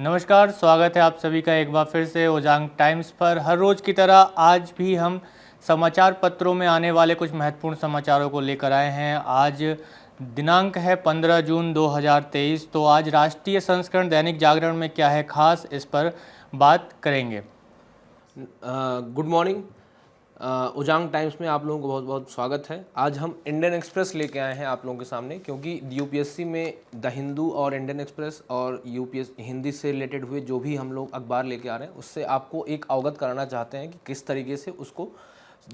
नमस्कार, स्वागत है आप सभी का एक बार फिर से ओजांग टाइम्स पर। हर रोज़ की तरह आज भी हम समाचार पत्रों में आने वाले कुछ महत्वपूर्ण समाचारों को लेकर आए हैं। आज दिनांक है 15 जून 2023। तो आज राष्ट्रीय संस्करण दैनिक जागरण में क्या है खास, इस पर बात करेंगे। Good morning. उजांग टाइम्स में आप लोगों को बहुत बहुत स्वागत है। आज हम इंडियन एक्सप्रेस लेके आए हैं आप लोगों के सामने, क्योंकि यूपीएससी में द हिंदू और इंडियन एक्सप्रेस और यूपीएस हिंदी से रिलेटेड हुए जो भी हम लोग अखबार लेके आ रहे हैं, उससे आपको एक अवगत कराना चाहते हैं कि किस तरीके से उसको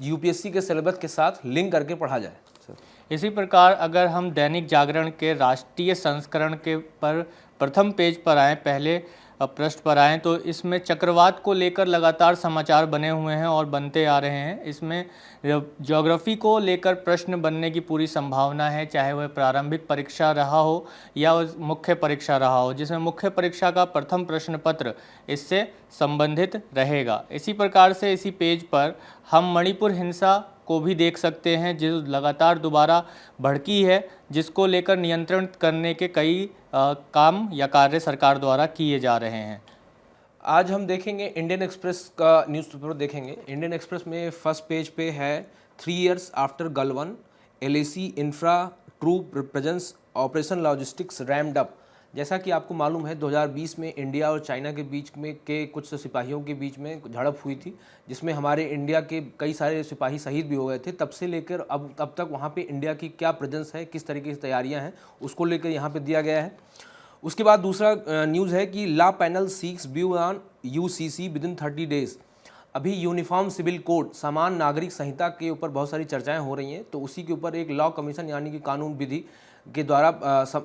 यूपीएससी के सिलेबस के साथ लिंक करके पढ़ा जाए। इसी प्रकार अगर हम दैनिक जागरण के राष्ट्रीय संस्करण के पर प्रथम पेज पर आएँ, पहले पृष्ठ पर आएँ, तो इसमें चक्रवात को लेकर लगातार समाचार बने हुए हैं और बनते आ रहे हैं। इसमें ज्योग्राफी को लेकर प्रश्न बनने की पूरी संभावना है, चाहे वह प्रारंभिक परीक्षा रहा हो या मुख्य परीक्षा रहा हो, जिसमें मुख्य परीक्षा का प्रथम प्रश्न पत्र इससे संबंधित रहेगा। इसी प्रकार से इसी पेज पर हम मणिपुर हिंसा को भी देख सकते हैं, जो लगातार दोबारा भड़की है, जिसको लेकर नियंत्रण करने के कई काम या कार्य सरकार द्वारा किए जा रहे हैं। आज हम देखेंगे इंडियन एक्सप्रेस का न्यूज़पेपर देखेंगे। इंडियन एक्सप्रेस में फर्स्ट पेज पे है 3 years after Galwan, LAC infra true presence, operation logistics rumped up. जैसा कि आपको मालूम है 2020 में इंडिया और चाइना के बीच में के कुछ सिपाहियों के बीच में झड़प हुई थी, जिसमें हमारे इंडिया के कई सारे सिपाही शहीद भी हो गए थे। तब से लेकर अब तक वहाँ पे इंडिया की क्या प्रेजेंस है, किस तरीके की तैयारियाँ हैं, उसको लेकर यहाँ पे दिया गया है। उसके बाद दूसरा न्यूज़ है कि law panel seeks view on UCC within 30 days। अभी यूनिफॉर्म सिविल कोड समान नागरिक संहिता के ऊपर बहुत सारी चर्चाएं हो रही हैं, तो उसी के ऊपर एक लॉ कमीशन यानी कि कानून विधि के द्वारा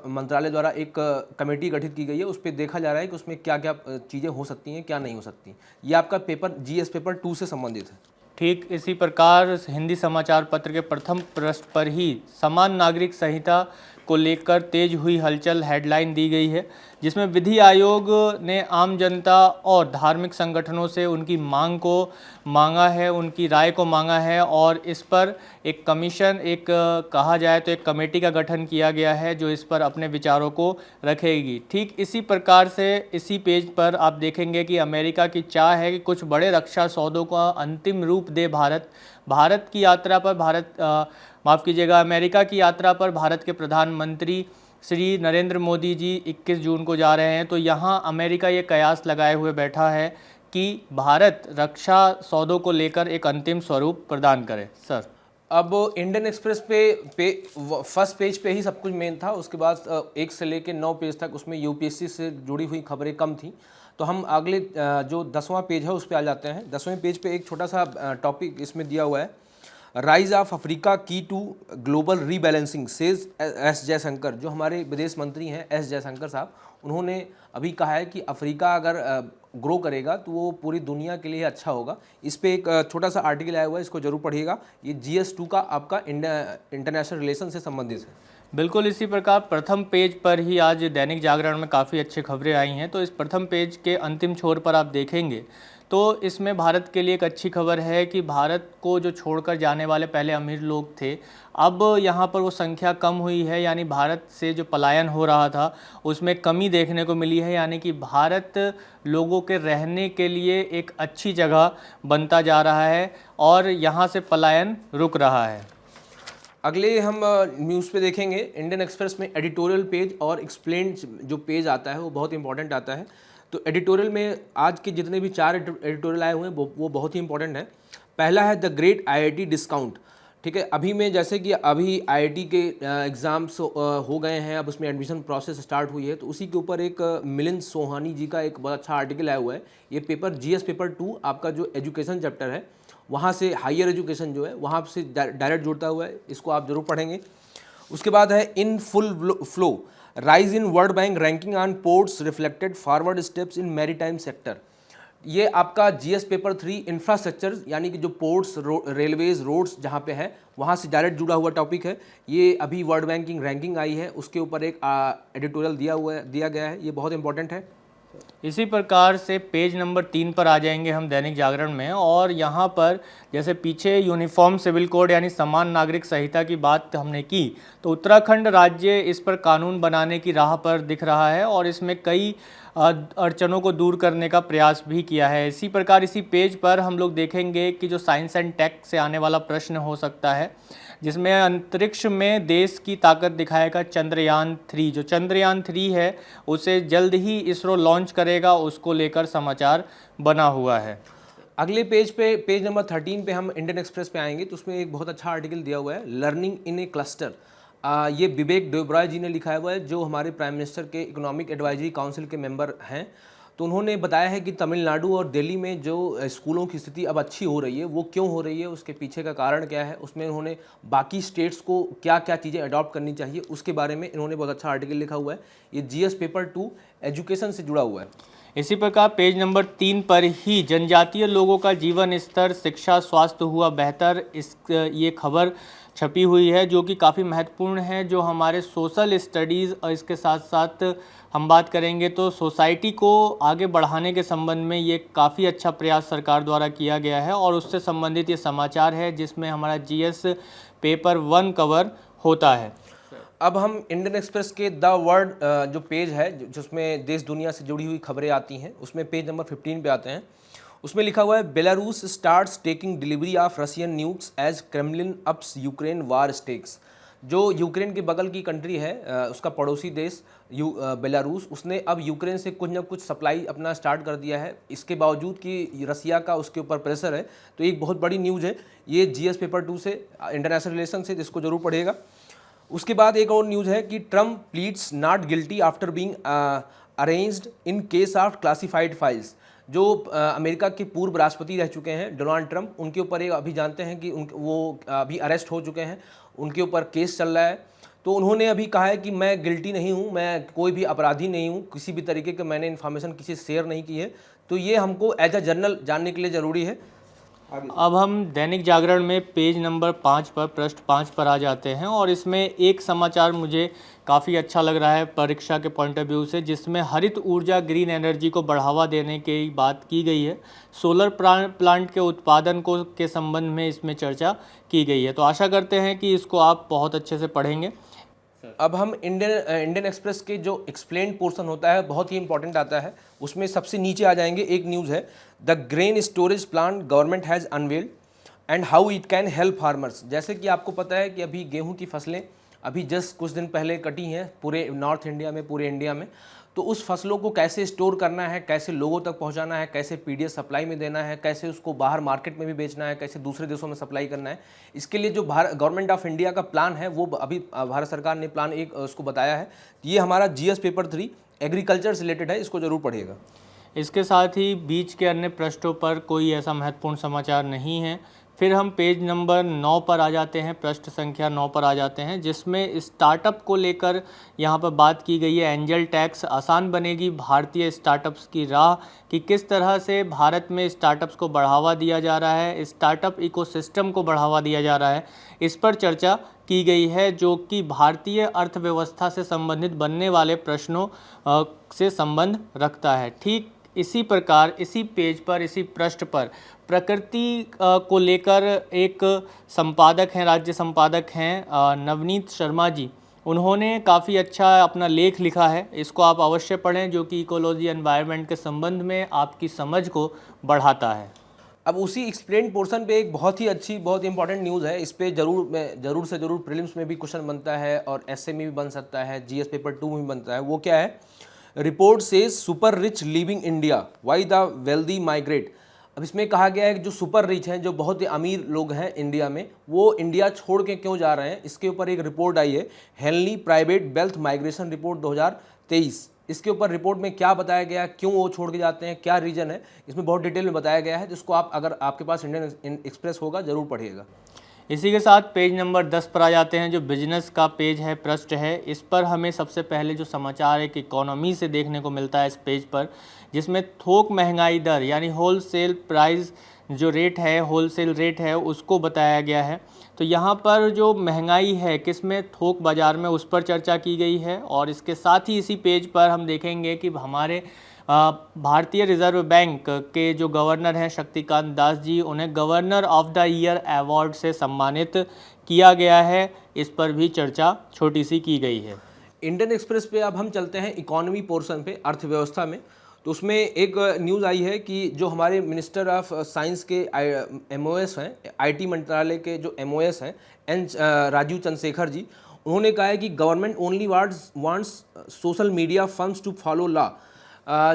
मंत्रालय द्वारा एक कमेटी गठित की गई है। उस पर देखा जा रहा है कि उसमें क्या क्या चीज़ें हो सकती हैं, क्या नहीं हो सकती। ये आपका पेपर जीएस पेपर 2 से संबंधित है। ठीक इसी प्रकार हिंदी समाचार पत्र के प्रथम पृष्ठ पर ही समान नागरिक संहिता को लेकर तेज हुई हलचल हेडलाइन दी गई है, जिसमें विधि आयोग ने आम जनता और धार्मिक संगठनों से उनकी मांग को मांगा है, उनकी राय को मांगा है, और इस पर एक कमीशन, एक कहा जाए तो एक कमेटी का गठन किया गया है, जो इस पर अपने विचारों को रखेगी। ठीक इसी प्रकार से इसी पेज पर आप देखेंगे कि अमेरिका की चाह है कि कुछ बड़े रक्षा सौदों का अंतिम रूप दे भारत की यात्रा पर अमेरिका की यात्रा पर भारत के प्रधानमंत्री श्री नरेंद्र मोदी जी 21 जून को जा रहे हैं। तो यहाँ अमेरिका ये कयास लगाए हुए बैठा है कि भारत रक्षा सौदों को लेकर एक अंतिम स्वरूप प्रदान करे। सर, अब इंडियन एक्सप्रेस पे फर्स्ट पेज पे ही सब कुछ मेन था। उसके बाद 1 से लेकर 9 पेज तक उसमें यूपीएससी से जुड़ी हुई खबरें कम थी। तो हम अगले जो 10वां पेज है उस पर आ जाते हैं। 10वें पेज पे एक छोटा सा टॉपिक इसमें दिया हुआ है, rise of Africa key to global rebalancing says S Jaishankar. जो हमारे विदेश मंत्री हैं एस जयशंकर साहब, उन्होंने अभी कहा है कि अफ्रीका अगर ग्रो करेगा तो वो पूरी दुनिया के लिए अच्छा होगा। इस पे एक छोटा सा आर्टिकल आया हुआ है, इसको जरूर पढ़िएगा। ये GS2 का आपका इंटरनेशनल रिलेशन से संबंधित है। बिल्कुल इसी प्रकार प्रथम पेज पर ही आज दैनिक जागरण में काफ़ी अच्छी खबरें आई हैं। तो इस प्रथम पेज के अंतिम छोर पर आप देखेंगे तो इसमें भारत के लिए एक अच्छी खबर है कि भारत को जो छोड़कर जाने वाले पहले अमीर लोग थे, अब यहाँ पर वो संख्या कम हुई है, यानी भारत से जो पलायन हो रहा था उसमें कमी देखने को मिली है, यानी कि भारत लोगों के रहने के लिए एक अच्छी जगह बनता जा रहा है और यहाँ से पलायन रुक रहा है। अगले हम न्यूज़ पे देखेंगे इंडियन एक्सप्रेस में एडिटोरियल पेज और एक्सप्लेन जो पेज आता है वो बहुत इंपॉर्टेंट आता है। तो एडिटोरियल में आज के जितने भी 4 एडिटोरियल आए हुए हैं वो बहुत ही इंपॉर्टेंट है। पहला है द ग्रेट आईआईटी डिस्काउंट। ठीक है, अभी में जैसे कि अभी आईआईटी के एग्ज़ाम्स हो गए हैं, अब उसमें एडमिशन प्रोसेस स्टार्ट हुई है, तो उसी के ऊपर एक मिलिंद सोहानी जी का एक बहुत अच्छा आर्टिकल आया हुआ है। ये पेपर जीएस पेपर 2 आपका जो एजुकेशन चैप्टर है, वहाँ से हायर एजुकेशन जो है वहाँ से डायरेक्ट जुड़ता हुआ है, इसको आप जरूर पढ़ेंगे। उसके बाद है in full flow, rise in world bank ranking on ports reflected forward steps in maritime sector. ये आपका जीएस पेपर 3 इंफ्रास्ट्रक्चर यानी कि जो पोर्ट्स, रेलवेज, रोड्स जहाँ पे है वहाँ से डायरेक्ट जुड़ा हुआ टॉपिक है। ये अभी वर्ल्ड बैंकिंग रैंकिंग आई है, उसके ऊपर एक एडिटोरियल दिया गया है, ये बहुत इंपॉर्टेंट है। इसी प्रकार से पेज नंबर 3 पर आ जाएंगे हम दैनिक जागरण में, और यहाँ पर जैसे पीछे यूनिफॉर्म सिविल कोड यानी समान नागरिक संहिता की बात हमने की, तो उत्तराखंड राज्य इस पर कानून बनाने की राह पर दिख रहा है और इसमें कई अड़चनों को दूर करने का प्रयास भी किया है। इसी प्रकार इसी पेज पर हम लोग देखेंगे कि जो साइंस एंड टेक से आने वाला प्रश्न हो सकता है, जिसमें अंतरिक्ष में देश की ताकत दिखाएगा चंद्रयान 3। जो चंद्रयान 3 है उसे जल्द ही इसरो लॉन्च करेगा, उसको लेकर समाचार बना हुआ है। अगले पेज पे, पेज नंबर 13 पे हम इंडियन एक्सप्रेस पे आएंगे तो उसमें एक बहुत अच्छा आर्टिकल दिया हुआ है, लर्निंग इन ए क्लस्टर। ये विवेक देबरॉय जी ने लिखा हुआ है, जो हमारे प्राइम मिनिस्टर के इकोनॉमिक एडवाइजरी काउंसिल के मेंबर हैं। तो उन्होंने बताया है कि तमिलनाडु और दिल्ली में जो स्कूलों की स्थिति अब अच्छी हो रही है, वो क्यों हो रही है, उसके पीछे का कारण क्या है, उसमें उन्होंने बाकी स्टेट्स को क्या क्या चीज़ें अडॉप्ट करनी चाहिए उसके बारे में इन्होंने बहुत अच्छा आर्टिकल लिखा हुआ है। ये जीएस पेपर 2 एजुकेशन से जुड़ा हुआ है। इसी प्रकार पेज नंबर 3 पर ही जनजातीय लोगों का जीवन स्तर, शिक्षा, स्वास्थ्य हुआ बेहतर, ये खबर छपी हुई है, जो कि काफ़ी महत्वपूर्ण है। जो हमारे सोशल स्टडीज़ और इसके साथ साथ हम बात करेंगे तो सोसाइटी को आगे बढ़ाने के संबंध में ये काफ़ी अच्छा प्रयास सरकार द्वारा किया गया है, और उससे संबंधित ये समाचार है जिसमें हमारा जीएस पेपर 1 कवर होता है। अब हम इंडियन एक्सप्रेस के द वर्ल्ड जो पेज है, जिसमें देश दुनिया से जुड़ी हुई खबरें आती हैं, उसमें पेज नंबर 15 पे आते हैं। उसमें लिखा हुआ है, Belarus starts taking delivery of Russian nukes as Kremlin ups Ukraine war stakes. जो यूक्रेन के बगल की कंट्री है, उसका पड़ोसी देश बेलारूस, उसने अब यूक्रेन से कुछ न कुछ सप्लाई अपना स्टार्ट कर दिया है, इसके बावजूद कि रसिया का उसके ऊपर प्रेशर है। तो एक बहुत बड़ी न्यूज़ है ये जीएस पेपर 2 से, इंटरनेशनल रिलेशन से, जिसको जरूर पढ़ेगा। उसके बाद एक और न्यूज़ है कि Trump pleads not guilty after being arranged in case of classified files. जो अमेरिका के पूर्व राष्ट्रपति रह चुके हैं डोनाल्ड ट्रम्प, उनके ऊपर एक अभी जानते हैं कि वो अभी अरेस्ट हो चुके हैं, उनके ऊपर केस चल रहा है। तो उन्होंने अभी कहा है कि मैं गिल्टी नहीं हूँ, मैं कोई भी अपराधी नहीं हूँ, किसी भी तरीके के मैंने इन्फॉर्मेशन किसी से शेयर नहीं की है। तो ये हमको एज अ जर्नल जानने के लिए ज़रूरी है। अब हम दैनिक जागरण में पेज नंबर 5 पर, पृष्ठ 5 पर आ जाते हैं, और इसमें एक समाचार मुझे काफ़ी अच्छा लग रहा है परीक्षा के पॉइंट ऑफ व्यू से, जिसमें हरित ऊर्जा, ग्रीन एनर्जी को बढ़ावा देने की बात की गई है। सोलर प्लांट के उत्पादन को के संबंध में इसमें चर्चा की गई है। तो आशा करते हैं कि इसको आप बहुत अच्छे से पढ़ेंगे। अब हम इंडियन एक्सप्रेस के जो एक्सप्लेन पोर्शन होता है, बहुत ही इंपॉर्टेंट आता है, उसमें सबसे नीचे आ जाएंगे। एक न्यूज़ है, the grain storage plant government has unveiled and how it can help farmers. जैसे कि आपको पता है कि अभी गेहूं की फसलें अभी जस्ट कुछ दिन पहले कटी हैं पूरे नॉर्थ इंडिया में, पूरे इंडिया में। तो उस फसलों को कैसे स्टोर करना है, कैसे लोगों तक पहुंचाना है, कैसे पीडीएस सप्लाई में देना है, कैसे उसको बाहर मार्केट में भी बेचना है, कैसे दूसरे देशों में सप्लाई करना है, इसके लिए जो गवर्नमेंट ऑफ इंडिया का प्लान है, वो अभी भारत सरकार ने प्लान एक उसको बताया है। ये हमारा जीएस पेपर 3 एग्रीकल्चर से रिलेटेड है, इसको जरूर पढ़िएगा। इसके साथ ही बीच के अन्य पृष्ठों पर कोई ऐसा महत्वपूर्ण समाचार नहीं है। फिर हम पेज नंबर 9 पर आ जाते हैं, पृष्ठ संख्या 9 पर आ जाते हैं, जिसमें स्टार्टअप को लेकर यहाँ पर बात की गई है। एंजल टैक्स आसान बनेगी भारतीय स्टार्टअप्स की राह, कि किस तरह से भारत में स्टार्टअप्स को बढ़ावा दिया जा रहा है, स्टार्टअप इकोसिस्टम को बढ़ावा दिया जा रहा है, इस पर चर्चा की गई है, जो कि भारतीय अर्थव्यवस्था से संबंधित बनने वाले प्रश्नों से संबंध रखता है। ठीक इसी प्रकार इसी पेज पर, इसी पृष्ठ पर प्रकृति को लेकर एक संपादक हैं, राज्य संपादक हैं नवनीत शर्मा जी, उन्होंने काफ़ी अच्छा अपना लेख लिखा है, इसको आप अवश्य पढ़ें, जो कि इकोलॉजी एनवायरनमेंट के संबंध में आपकी समझ को बढ़ाता है। अब उसी एक्सप्लेन पोर्शन पे एक बहुत ही अच्छी, बहुत इंपॉर्टेंट न्यूज़ है, इस पे जरूर से जरूर प्रीलिम्स में भी क्वेश्चन बनता है और एसए में भी बन सकता है, जीएस पेपर 2 में भी बनता है। वो क्या है? Report says super rich living India, why the wealthy migrate. अब इसमें कहा गया है कि जो सुपर रिच हैं, जो बहुत ही अमीर लोग हैं इंडिया में, वो इंडिया छोड़ के क्यों जा रहे हैं। इसके ऊपर एक रिपोर्ट आई है, Henley private wealth migration report 2023। इसके ऊपर रिपोर्ट में क्या बताया गया, क्यों वो छोड़ के जाते हैं, क्या रीज़न है, इसमें बहुत डिटेल में बताया गया है, जिसको आप, अगर आपके पास इंडियन एक्सप्रेस होगा, ज़रूर पढ़िएगा। इसी के साथ पेज नंबर 10 पर आ जाते हैं, जो बिजनेस का पेज है, पृष्ठ है। इस पर हमें सबसे पहले जो समाचार एक इकोनॉमी से देखने को मिलता है इस पेज पर, जिसमें थोक महंगाई दर यानी होलसेल प्राइस जो रेट है, होलसेल रेट है, उसको बताया गया है। तो यहाँ पर जो महंगाई है किस में, थोक बाज़ार में, उस पर चर्चा की गई है। और इसके साथ ही इसी पेज पर हम देखेंगे कि हमारे भारतीय रिजर्व बैंक के जो गवर्नर हैं शक्तिकांत दास जी, उन्हें governor of the year award से सम्मानित किया गया है, इस पर भी चर्चा छोटी सी की गई है। इंडियन एक्सप्रेस पे अब हम चलते हैं इकोनॉमी पोर्शन पे, अर्थव्यवस्था में। तो उसमें एक न्यूज़ आई है कि जो हमारे मिनिस्टर ऑफ साइंस के MOS हैं, IT मंत्रालय के जो MOS हैं, राजीव चंद्रशेखर जी, उन्होंने कहा है कि government only wants social media firms to follow law.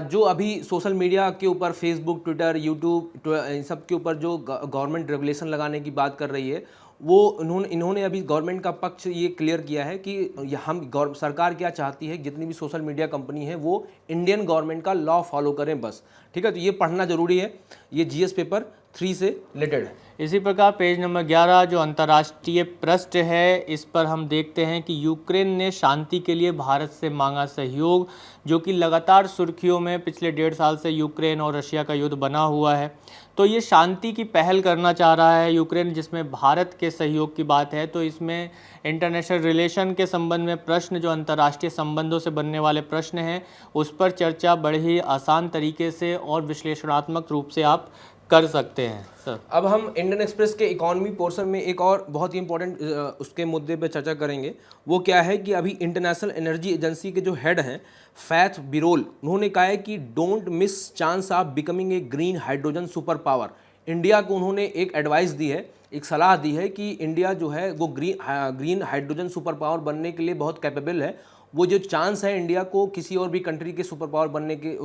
जो अभी सोशल मीडिया के ऊपर फेसबुक, ट्विटर, यूट्यूब, इन सब के ऊपर जो गवर्नमेंट रेगुलेशन लगाने की बात कर रही है, वो इन्होंने अभी गवर्नमेंट का पक्ष ये क्लियर किया है कि हम सरकार क्या चाहती है, जितनी भी सोशल मीडिया कंपनी है वो इंडियन गवर्नमेंट का लॉ फॉलो करें बस। ठीक है, तो ये पढ़ना जरूरी है, ये GS पेपर 3 से रिलेटेड है। इसी प्रकार पेज नंबर 11 जो अंतर्राष्ट्रीय पृष्ठ है, इस पर हम देखते हैं कि यूक्रेन ने शांति के लिए भारत से मांगा सहयोग, जो कि लगातार सुर्खियों में पिछले 1.5 साल से यूक्रेन और रशिया का युद्ध बना हुआ है। तो ये शांति की पहल करना चाह रहा है यूक्रेन, जिसमें भारत के सहयोग की बात है। तो इसमें इंटरनेशनल रिलेशन के संबंध में प्रश्न, जो अंतर्राष्ट्रीय संबंधों से बनने वाले प्रश्न हैं, उस पर चर्चा बड़े ही आसान तरीके से और विश्लेषणात्मक रूप से आप कर सकते हैं सर। अब हम इंडियन एक्सप्रेस के इकोनॉमी पोर्शन में एक और बहुत ही इंपॉर्टेंट उसके मुद्दे पे चर्चा करेंगे। वो क्या है कि अभी इंटरनेशनल एनर्जी एजेंसी के जो हेड हैं फैथ बिरोल, उन्होंने कहा है कि don't miss chance of becoming a green hydrogen super power. India को उन्होंने एक एडवाइस दी है, एक सलाह दी है कि इंडिया जो है वो ग्रीन हाइड्रोजन सुपर पावर बनने के लिए बहुत कैपेबल है। वो जो चांस है इंडिया को किसी और भी कंट्री के सुपर पावर बनने के,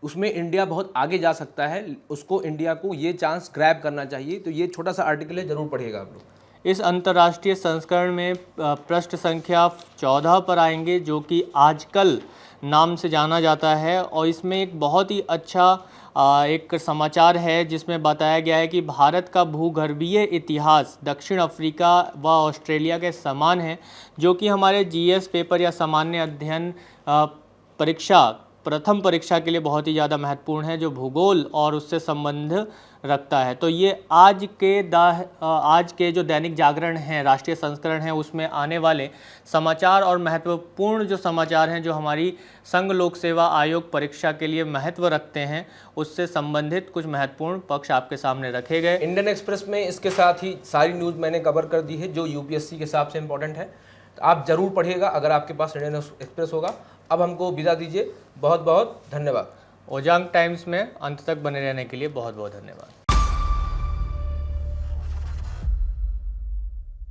उसमें इंडिया बहुत आगे जा सकता है। उसको, इंडिया को ये चांस ग्रैब करना चाहिए। तो ये छोटा सा आर्टिकल है, ज़रूर पढ़िएगा आप लोग। इस अंतर्राष्ट्रीय संस्करण में पृष्ठ संख्या 14 पर आएंगे, जो कि आजकल नाम से जाना जाता है। और इसमें एक बहुत ही अच्छा एक समाचार है, जिसमें बताया गया है कि भारत का भूगर्भीय इतिहास दक्षिण अफ्रीका व ऑस्ट्रेलिया के समान है, जो कि हमारे GS पेपर या सामान्य अध्ययन प्रथम परीक्षा के लिए बहुत ही ज़्यादा महत्वपूर्ण है, जो भूगोल और उससे संबंध रखता है। तो ये आज के जो दैनिक जागरण हैं, राष्ट्रीय संस्करण है, उसमें आने वाले समाचार और महत्वपूर्ण जो समाचार हैं, जो हमारी संघ लोक सेवा आयोग परीक्षा के लिए महत्व रखते हैं, उससे संबंधित कुछ महत्वपूर्ण पक्ष आपके सामने रखे गए। इंडियन एक्सप्रेस में इसके साथ ही सारी न्यूज़ मैंने कवर कर दी है जो UPSC के हिसाब से इंपॉर्टेंट है। तो आप ज़रूर पढ़िएगा अगर आपके पास इंडियन एक्सप्रेस होगा। अब हमको विदा दीजिए, बहुत बहुत धन्यवाद। ओजांग टाइम्स में अंत तक बने रहने के लिए बहुत बहुत धन्यवाद।